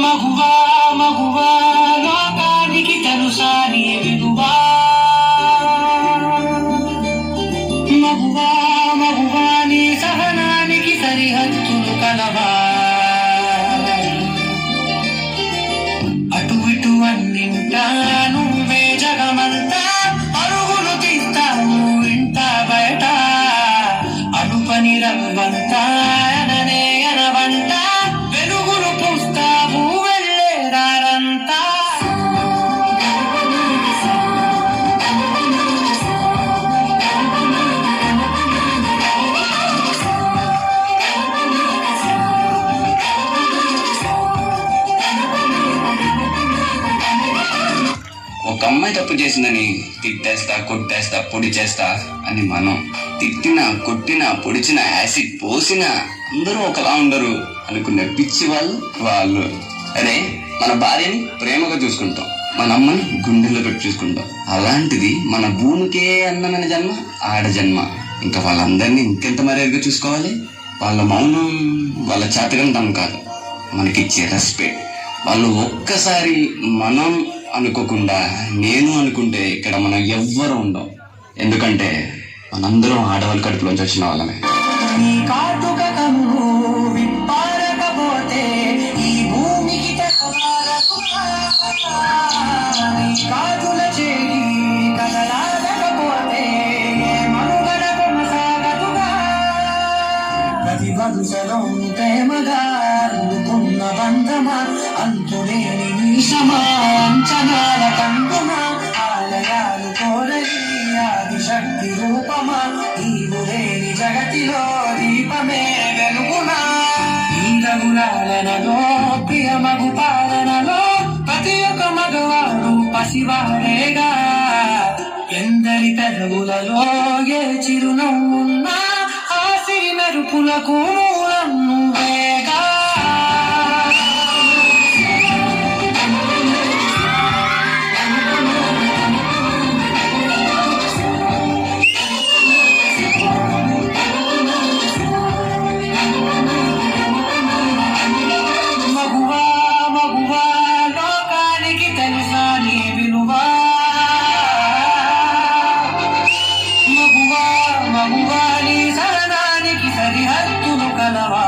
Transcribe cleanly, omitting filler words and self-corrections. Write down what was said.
మగువా మగువా లోకానికి తెలుసా నీ విలువా, మగువా మగువా నీ సహనానికి సరిహద్దులు కలవా, అటు ఇటు అన్నింటా నువ్వే జగమంతా అరుగులు తీస్తావు ఇంట బయట, అడుపని రవ్వంతా అననే అనవంట వెలుగులు పూస్తావు వెళ్ళే దారంతా. ఒక అమ్మాయి తప్పు చేసిందని తిట్టేస్తా కొట్టేస్తా పొడి చేస్తా అని మనం తిట్టినా కొట్టినా పొడిచినా యాసిడ్ పోసినా అందరూ ఒకలా ఉండరు అనుకునే పిచ్చి వాళ్ళు. అరే మన భార్యని ప్రేమగా చూసుకుంటాం, మన అమ్మని గుండెల్లో పెట్టి చూసుకుంటాం. అలాంటిది మన భూమికే అందమైన జన్మ ఆడ జన్మ. ఇంకా వాళ్ళందరినీ ఇంకెంత మర్యాదగా చూసుకోవాలి. వాళ్ళ మౌనం వాళ్ళ చేతకంతం కాదు, మనకిచ్చే రెస్పెక్ట్. వాళ్ళు ఒక్కసారి మనం అనుకోకుండా నేను అనుకుంటే ఇక్కడ మనం ఎవ్వరు ఉండం. ఎందుకంటే మనందరం ఆడవాళ్ళ కడుపులోంచి వచ్చిన వాళ్ళమే. ఈ కాటుక కన్ను విప్పారకపోతే ఈ భూమికి తెలవారకురా, కాటుల చేయి కదలాడకపోతే మనుగడ కొనసాగదుగా. ప్రతి వరుసలో ప్రేమగా అందుకున్న బంధమా, అంతులేని నిమిషమా, అంచనాల కంటుమా, ఆలయాలు కోరని ఆదిశక్తి రూపమా, నీవు లేని జగతిలో దీపమే వెలుగునా. ఈ రఘులాలనలో ప్రియమగు పాలనలో ప్రతి ఒక్క మగవాడు పసివాడేగా. ఎందరి పెదవులలో ఏ చిరునవ్వున్నా ఆ సిరి మెరుపులకు మూలం నువ్వేగా. మగువా మగువా లోకానికి తెలుసా నీ విలువా, మగువా మగువా నీ సహనానికి సరిహద్దులు కలవా.